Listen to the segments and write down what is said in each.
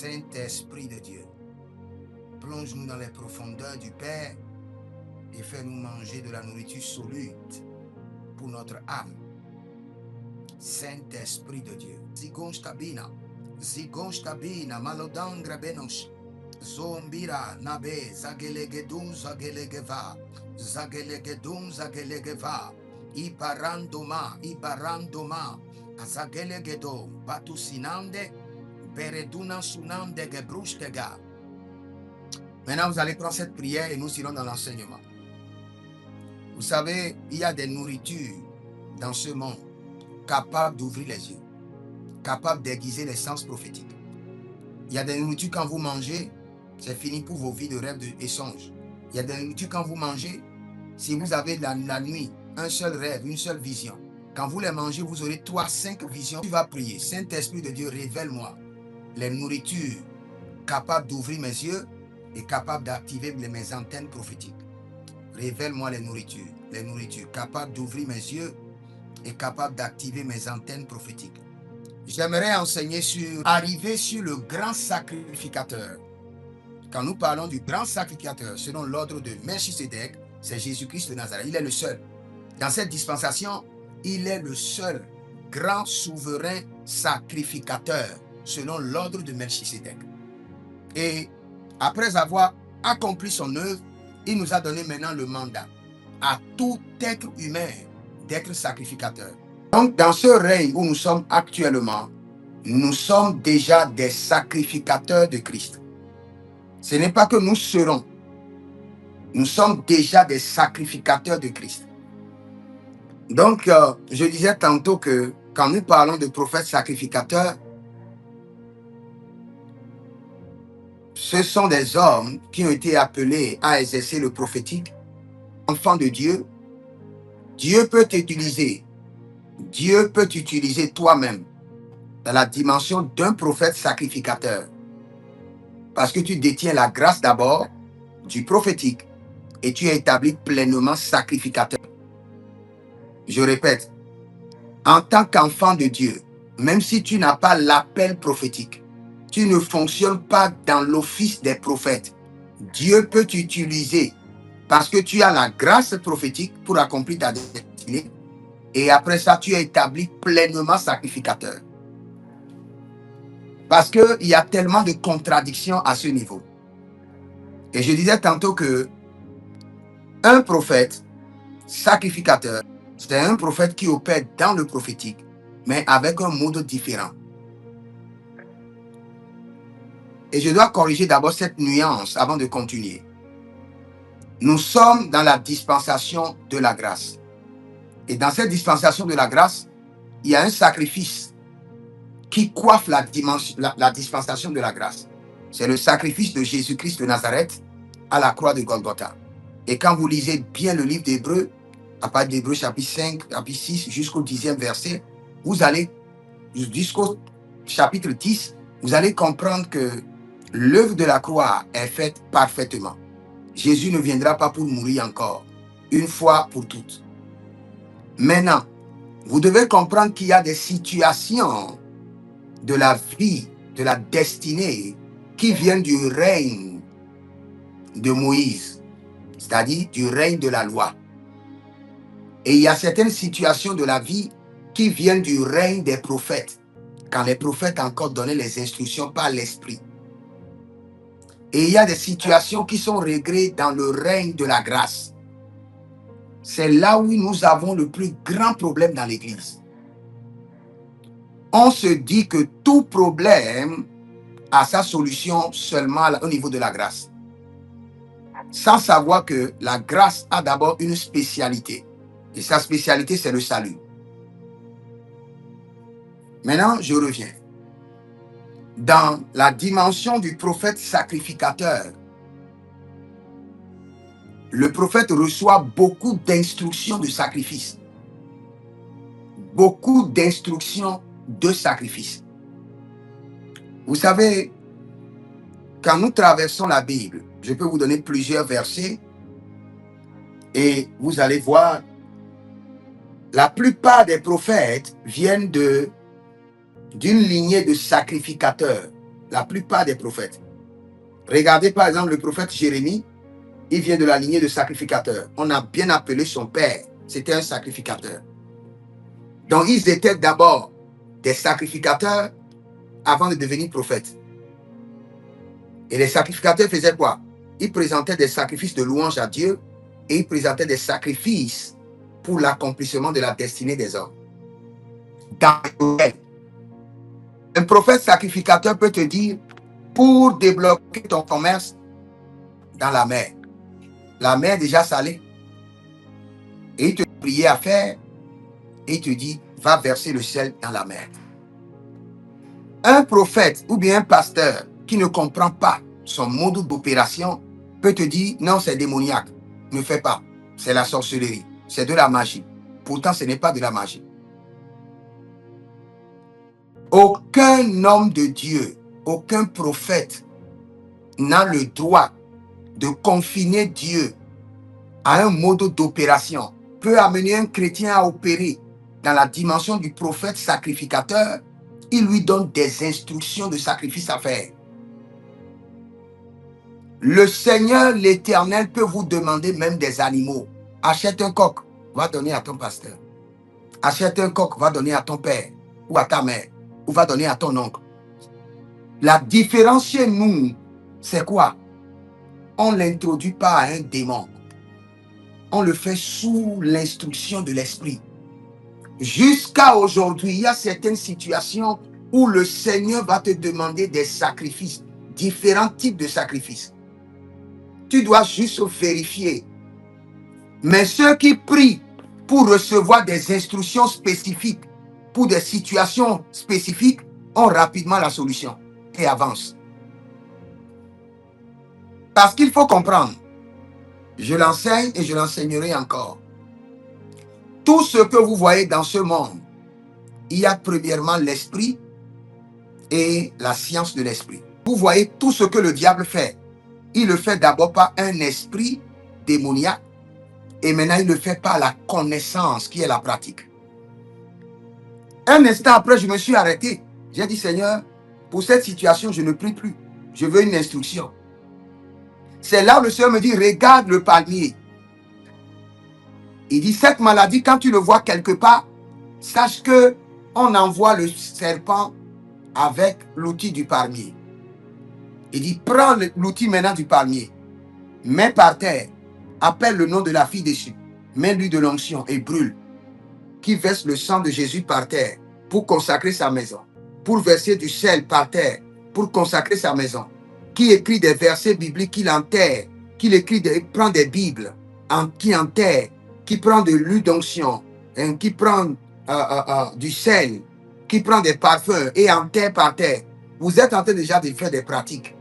Saint-Esprit de Dieu, plonge-nous dans les profondeurs du Père et fais-nous manger de la nourriture solide pour notre âme. Saint-Esprit de Dieu, Zigonj tabina, malodangra benos, zombira nabe, zagelegedun zagelegeva, ibarandoma, azagelegedo, batusinande, bereduna sunande gebruштega. Maintenant, vous allez prendre cette prière et nous irons dans l'enseignement. Vous savez, il y a des nourritures dans ce monde capables d'ouvrir les yeux, capables d'aiguiser les sens prophétiques. Il y a des nourritures quand vous mangez, c'est fini pour vos vies de rêves et songes. Il y a des nourritures quand vous mangez, si vous avez la nuit, un seul rêve, une seule vision. Quand vous les mangez, vous aurez 3-5 visions. Tu vas prier. Saint-Esprit de Dieu, révèle-moi les nourritures capables d'ouvrir mes yeux et capables d'activer mes antennes prophétiques. Révèle-moi les nourritures capables d'ouvrir mes yeux et capables d'activer mes antennes prophétiques. J'aimerais enseigner arriver sur le grand sacrificateur. Quand nous parlons du grand sacrificateur, selon l'ordre de Melchisédek, c'est Jésus-Christ de Nazareth. Il est le seul. Dans cette dispensation, il est le seul grand souverain sacrificateur, selon l'ordre de Melchisédek. Et après avoir accompli son œuvre, il nous a donné maintenant le mandat à tout être humain d'être sacrificateur. Donc, dans ce règne où nous sommes actuellement, nous sommes déjà des sacrificateurs de Christ. Ce n'est pas que nous serons. Nous sommes déjà des sacrificateurs de Christ. Donc, je disais tantôt que quand nous parlons de prophètes sacrificateurs, ce sont des hommes qui ont été appelés à exercer le prophétique. Enfant de Dieu, Dieu peut t'utiliser. Dieu peut t'utiliser toi-même dans la dimension d'un prophète sacrificateur. Parce que tu détiens la grâce d'abord du prophétique et tu es établi pleinement sacrificateur. Je répète, en tant qu'enfant de Dieu, même si tu n'as pas l'appel prophétique, tu ne fonctionnes pas dans l'office des prophètes. Dieu peut t'utiliser parce que tu as la grâce prophétique pour accomplir ta destinée. Et après ça, tu es établi pleinement sacrificateur. Parce qu'il y a tellement de contradictions à ce niveau. Et je disais tantôt que un prophète sacrificateur, c'est un prophète qui opère dans le prophétique, mais avec un mode différent. Et je dois corriger d'abord cette nuance avant de continuer. Nous sommes dans la dispensation de la grâce. Et dans cette dispensation de la grâce, il y a un sacrifice qui coiffe la dispensation de la grâce. C'est le sacrifice de Jésus-Christ de Nazareth à la croix de Golgotha. Et quand vous lisez bien le livre d'Hébreux, à partir d'Hébreux chapitre 5, chapitre 6 jusqu'au 10e verset, vous allez, jusqu'au chapitre 10, vous allez comprendre que l'œuvre de la croix est faite parfaitement. Jésus ne viendra pas pour mourir encore, une fois pour toutes. Maintenant, vous devez comprendre qu'il y a des situations de la vie, de la destinée, qui viennent du règne de Moïse, c'est-à-dire du règne de la loi. Et il y a certaines situations de la vie qui viennent du règne des prophètes, quand les prophètes encore donnaient les instructions par l'esprit. Et il y a des situations qui sont réglées dans le règne de la grâce. C'est là où nous avons le plus grand problème dans l'Église. On se dit que tout problème a sa solution seulement au niveau de la grâce, sans savoir que la grâce a d'abord une spécialité. Et sa spécialité, c'est le salut. Maintenant, je reviens. Dans la dimension du prophète sacrificateur, le prophète reçoit beaucoup d'instructions de sacrifice. Beaucoup d'instructions de sacrifice. Vous savez, quand nous traversons la Bible, je peux vous donner plusieurs versets et vous allez voir, la plupart des prophètes viennent d'une lignée de sacrificateurs. La plupart des prophètes. Regardez par exemple le prophète Jérémie. Il vient de la lignée de sacrificateurs. On a bien appelé son père. C'était un sacrificateur. Donc ils étaient d'abord des sacrificateurs avant de devenir prophètes. Et les sacrificateurs faisaient quoi? Ils présentaient des sacrifices de louange à Dieu et ils présentaient des sacrifices pour l'accomplissement de la destinée des hommes. Un prophète sacrificateur peut te dire, pour débloquer ton commerce dans la mer est déjà salée. Et il te prie à faire et il te dit, va verser le sel dans la mer. Un prophète ou bien un pasteur qui ne comprend pas son mode d'opération peut te dire, non, c'est démoniaque, ne fais pas, c'est la sorcellerie, c'est de la magie. Pourtant, ce n'est pas de la magie. Aucun homme de Dieu, aucun prophète n'a le droit de confiner Dieu à un mode d'opération. Peut amener un chrétien à opérer dans la dimension du prophète sacrificateur. Il lui donne des instructions de sacrifice à faire. Le Seigneur, l'Éternel, peut vous demander même des animaux. Achète un coq, va donner à ton pasteur. Achète un coq, va donner à ton père ou à ta mère ou va donner à ton oncle. La différence chez nous, c'est quoi? On ne l'introduit pas à un démon. On le fait sous l'instruction de l'esprit. Jusqu'à aujourd'hui, il y a certaines situations où le Seigneur va te demander des sacrifices, différents types de sacrifices. Tu dois juste vérifier. Mais ceux qui prient pour recevoir des instructions spécifiques, pour des situations spécifiques, ont rapidement la solution et avancent. Parce qu'il faut comprendre, je l'enseigne et je l'enseignerai encore. Tout ce que vous voyez dans ce monde, il y a premièrement l'esprit et la science de l'esprit. Vous voyez tout ce que le diable fait. Il le fait d'abord par un esprit démoniaque et maintenant il le fait par la connaissance qui est la pratique. Un instant après, je me suis arrêté. J'ai dit, Seigneur, pour cette situation, je ne prie plus. Je veux une instruction. C'est là où le Seigneur me dit, regarde le palmier. Il dit, cette maladie, quand tu le vois quelque part, sache que on envoie le serpent avec l'outil du palmier. Il dit, prends l'outil maintenant du palmier, mets par terre, appelle le nom de la fille dessus, mets-lui de l'onction et brûle, qui verse le sang de Jésus par terre pour consacrer sa maison, pour verser du sel par terre pour consacrer sa maison, qui écrit des versets bibliques qu'il enterre, prend des Bibles, qui enterre, qui prend de l'huile d'onction, qui prend du sel, qui prend des parfums et enterre par terre. Vous êtes en train déjà de faire des pratiques.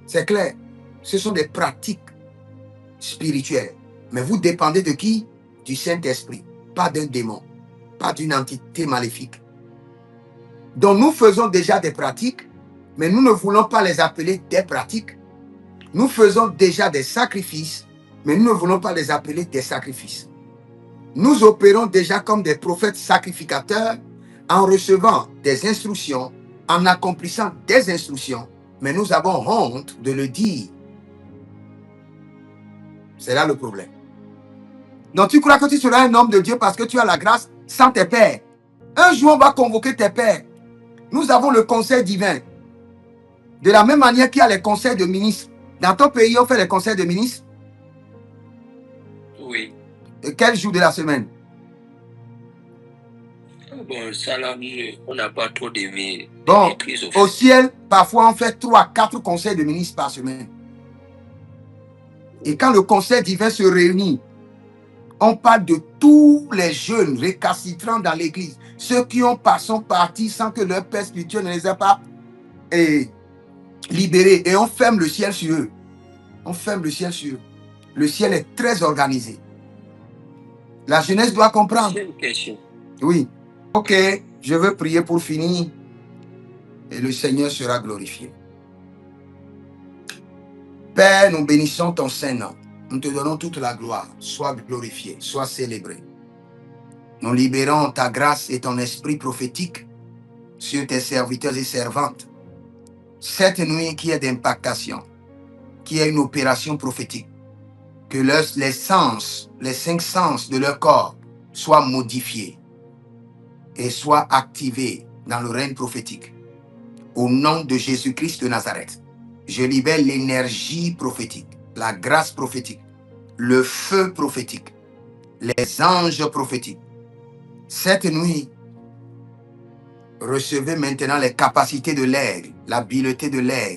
C'est clair. Ce sont des pratiques spirituelles. Mais vous dépendez de qui? Du Saint-Esprit. Pas d'un démon. Pas d'une entité maléfique. Donc nous faisons déjà des pratiques, mais nous ne voulons pas les appeler des pratiques. Nous faisons déjà des sacrifices, mais nous ne voulons pas les appeler des sacrifices. Nous opérons déjà comme des prophètes sacrificateurs en recevant des instructions, en accomplissant des instructions, mais nous avons honte de le dire. C'est là le problème. Donc tu crois que tu seras un homme de Dieu parce que tu as la grâce sans tes pères. Un jour, on va convoquer tes pères. Nous avons le conseil divin. De la même manière qu'il y a les conseils de ministres. Dans ton pays, on fait les conseils de ministres? Oui. Et quel jour de la semaine? Bon, ça là, on n'a pas trop de Bon, maîtrise au ciel, parfois on fait 3, 4 conseils de ministres par semaine. Et quand le conseil divin se réunit, on parle de tous les jeunes récalcitrants dans l'église. Ceux qui sont partis sans que leur père spirituel ne les ait pas libérés. Et on ferme le ciel sur eux. On ferme le ciel sur eux. Le ciel est très organisé. La jeunesse doit comprendre. C'est une question. Oui. Ok, je veux prier pour finir. Et le Seigneur sera glorifié. Père, nous bénissons ton Saint-Nom. Nous te donnons toute la gloire. Sois glorifié, sois célébré. Nous libérons ta grâce et ton esprit prophétique sur tes serviteurs et servantes. Cette nuit qui est d'impactation, qui est une opération prophétique, que les sens, les 5 sens de leur corps soient modifiés et soient activés dans le règne prophétique. Au nom de Jésus-Christ de Nazareth, je libère l'énergie prophétique, la grâce prophétique, le feu prophétique, les anges prophétiques. Cette nuit, recevez maintenant les capacités de l'aigle, l'habileté de l'aigle,